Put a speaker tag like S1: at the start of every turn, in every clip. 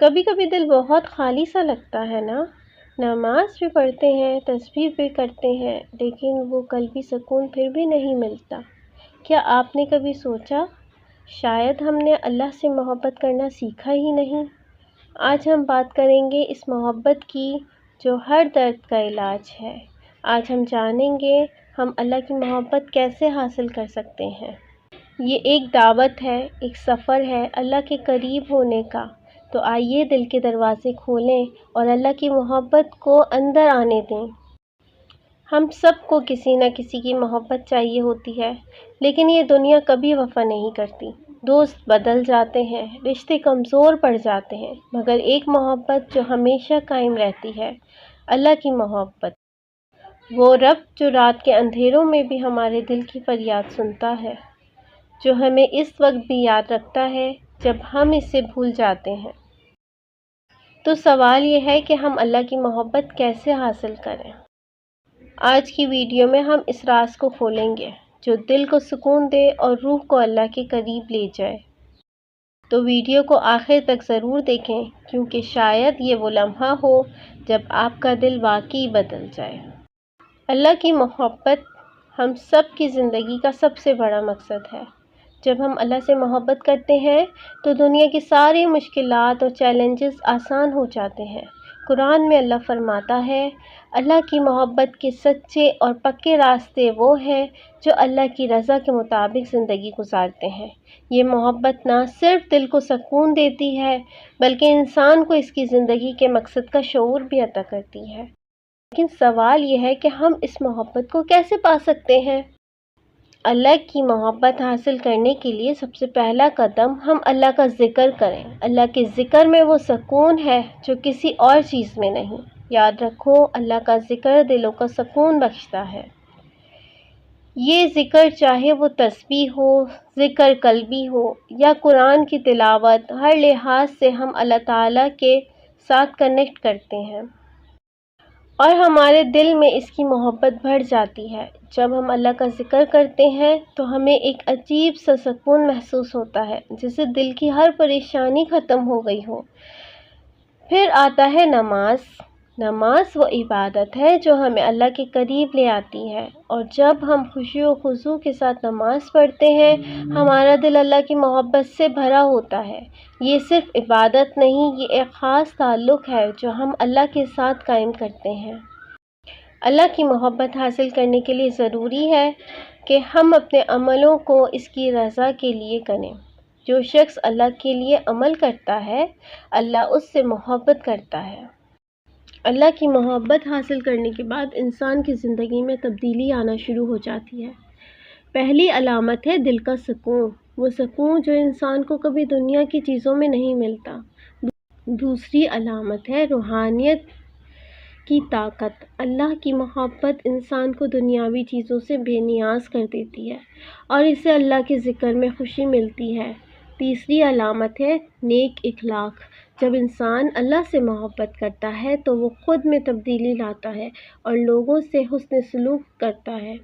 S1: کبھی کبھی دل بہت خالی سا لگتا ہے نا۔ نماز بھی پڑھتے ہیں، تسبیح بھی کرتے ہیں، لیکن وہ قلبی سکون پھر بھی نہیں ملتا۔ کیا آپ نے کبھی سوچا شاید ہم نے اللہ سے محبت کرنا سیکھا ہی نہیں؟ آج ہم بات کریں گے اس محبت کی جو ہر درد کا علاج ہے۔ آج ہم جانیں گے ہم اللہ کی محبت کیسے حاصل کر سکتے ہیں۔ یہ ایک دعوت ہے، ایک سفر ہے اللہ کے قریب ہونے کا۔ تو آئیے دل کے دروازے کھولیں اور اللہ کی محبت کو اندر آنے دیں۔ ہم سب کو کسی نہ کسی کی محبت چاہیے ہوتی ہے، لیکن یہ دنیا کبھی وفا نہیں کرتی۔ دوست بدل جاتے ہیں، رشتے کمزور پڑ جاتے ہیں، مگر ایک محبت جو ہمیشہ قائم رہتی ہے، اللہ کی محبت۔ وہ رب جو رات کے اندھیروں میں بھی ہمارے دل کی فریاد سنتا ہے، جو ہمیں اس وقت بھی یاد رکھتا ہے جب ہم اسے بھول جاتے ہیں۔ تو سوال یہ ہے کہ ہم اللہ کی محبت کیسے حاصل کریں؟ آج کی ویڈیو میں ہم اس راز کو کھولیں گے جو دل کو سکون دے اور روح کو اللہ کے قریب لے جائے۔ تو ویڈیو کو آخر تک ضرور دیکھیں، کیونکہ شاید یہ وہ لمحہ ہو جب آپ کا دل واقعی بدل جائے۔ اللہ کی محبت ہم سب کی زندگی کا سب سے بڑا مقصد ہے۔ جب ہم اللہ سے محبت کرتے ہیں تو دنیا کی ساری مشکلات اور چیلنجز آسان ہو جاتے ہیں۔ قرآن میں اللہ فرماتا ہے، اللہ کی محبت کے سچے اور پکے راستے وہ ہیں جو اللہ کی رضا کے مطابق زندگی گزارتے ہیں۔ یہ محبت نہ صرف دل کو سکون دیتی ہے، بلکہ انسان کو اس کی زندگی کے مقصد کا شعور بھی عطا کرتی ہے۔ لیکن سوال یہ ہے کہ ہم اس محبت کو کیسے پا سکتے ہیں؟ اللہ کی محبت حاصل کرنے کے لیے سب سے پہلا قدم ہم اللہ کا ذکر کریں۔ اللہ کے ذکر میں وہ سکون ہے جو کسی اور چیز میں نہیں۔ یاد رکھو، اللہ کا ذکر دلوں کا سکون بخشتا ہے۔ یہ ذکر چاہے وہ تسبیح ہو، ذکر قلبی ہو یا قرآن کی تلاوت، ہر لحاظ سے ہم اللہ تعالیٰ کے ساتھ کنیکٹ کرتے ہیں اور ہمارے دل میں اس کی محبت بڑھ جاتی ہے۔ جب ہم اللہ کا ذکر کرتے ہیں تو ہمیں ایک عجیب سا سکون محسوس ہوتا ہے، جیسے دل کی ہر پریشانی ختم ہو گئی ہو۔ پھر آتا ہے نماز۔ نماز وہ عبادت ہے جو ہمیں اللہ کے قریب لے آتی ہے، اور جب ہم خشوع و خضوع کے ساتھ نماز پڑھتے ہیں، ہمارا دل اللہ کی محبت سے بھرا ہوتا ہے۔ یہ صرف عبادت نہیں، یہ ایک خاص تعلق ہے جو ہم اللہ کے ساتھ قائم کرتے ہیں۔ اللہ کی محبت حاصل کرنے کے لیے ضروری ہے کہ ہم اپنے عملوں کو اس کی رضا کے لیے کریں۔ جو شخص اللہ کے لیے عمل کرتا ہے، اللہ اس سے محبت کرتا ہے۔ اللہ کی محبت حاصل کرنے کے بعد انسان کی زندگی میں تبدیلی آنا شروع ہو جاتی ہے۔ پہلی علامت ہے دل کا سکون، وہ سکون جو انسان کو کبھی دنیا کی چیزوں میں نہیں ملتا۔ دوسری علامت ہے روحانیت کی طاقت۔ اللہ کی محبت انسان کو دنیاوی چیزوں سے بے نیاز کر دیتی ہے اور اسے اللہ کے ذکر میں خوشی ملتی ہے۔ تیسری علامت ہے نیک اخلاق۔ جب انسان اللہ سے محبت کرتا ہے تو وہ خود میں تبدیلی لاتا ہے اور لوگوں سے حسن سلوک کرتا ہے۔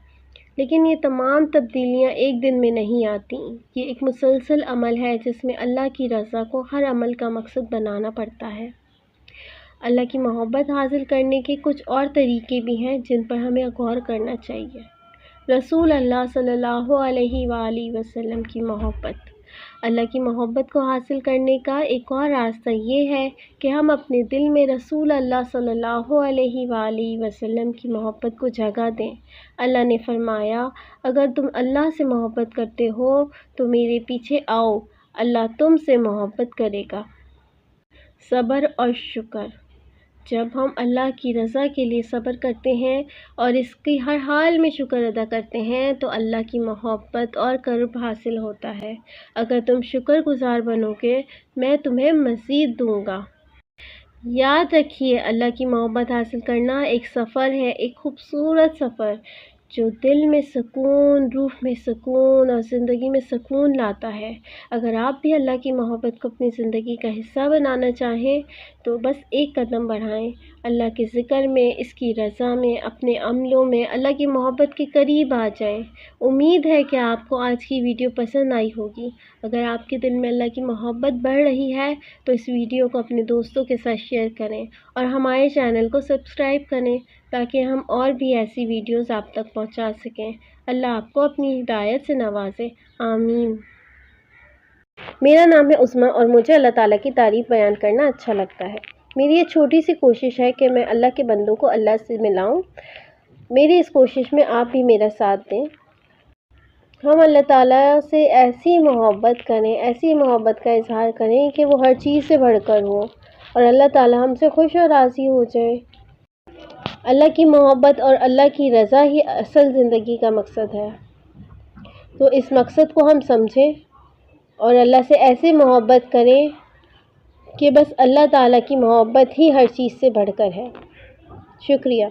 S1: لیکن یہ تمام تبدیلیاں ایک دن میں نہیں آتی، یہ ایک مسلسل عمل ہے جس میں اللہ کی رضا کو ہر عمل کا مقصد بنانا پڑتا ہے۔ اللہ کی محبت حاصل کرنے کے کچھ اور طریقے بھی ہیں جن پر ہمیں غور کرنا چاہیے۔ رسول اللہ صلی اللہ علیہ وآلہ وسلم کی محبت۔ اللہ کی محبت کو حاصل کرنے کا ایک اور راستہ یہ ہے کہ ہم اپنے دل میں رسول اللہ صلی اللہ علیہ وآلہ وسلم کی محبت کو جگہ دیں۔ اللہ نے فرمایا، اگر تم اللہ سے محبت کرتے ہو تو میرے پیچھے آؤ، اللہ تم سے محبت کرے گا۔ صبر اور شکر۔ جب ہم اللہ کی رضا کے لیے صبر کرتے ہیں اور اس کی ہر حال میں شکر ادا کرتے ہیں تو اللہ کی محبت اور قرب حاصل ہوتا ہے۔ اگر تم شکر گزار بنو گے، میں تمہیں مزید دوں گا۔ یاد رکھیے، اللہ کی محبت حاصل کرنا ایک سفر ہے، ایک خوبصورت سفر جو دل میں سکون، روح میں سکون اور زندگی میں سکون لاتا ہے۔ اگر آپ بھی اللہ کی محبت کو اپنی زندگی کا حصہ بنانا چاہیں تو بس ایک قدم بڑھائیں، اللہ کے ذکر میں، اس کی رضا میں، اپنے عملوں میں اللہ کی محبت کے قریب آ جائیں۔ امید ہے کہ آپ کو آج کی ویڈیو پسند آئی ہوگی۔ اگر آپ کے دل میں اللہ کی محبت بڑھ رہی ہے تو اس ویڈیو کو اپنے دوستوں کے ساتھ شیئر کریں اور ہمارے چینل کو سبسکرائب کریں تاکہ ہم اور بھی ایسی ویڈیوز آپ تک پہنچا سکیں۔ اللہ آپ کو اپنی ہدایت سے نوازے، آمین۔ میرا نام ہے عظمیٰ اور مجھے اللہ تعالیٰ کی تعریف بیان کرنا اچھا لگتا ہے۔ میری یہ چھوٹی سی کوشش ہے کہ میں اللہ کے بندوں کو اللہ سے ملاؤں۔ میری اس کوشش میں آپ بھی میرا ساتھ دیں۔ ہم اللہ تعالیٰ سے ایسی محبت کریں، ایسی محبت کا اظہار کریں کہ وہ ہر چیز سے بڑھ کر ہو اور اللہ تعالیٰ ہم سے خوش اور راضی ہو جائے۔ اللہ کی محبت اور اللہ کی رضا ہی اصل زندگی کا مقصد ہے۔ تو اس مقصد کو ہم سمجھیں اور اللہ سے ایسے محبت کریں کہ بس اللہ تعالیٰ کی محبت ہی ہر چیز سے بڑھ کر ہے۔ شکریہ۔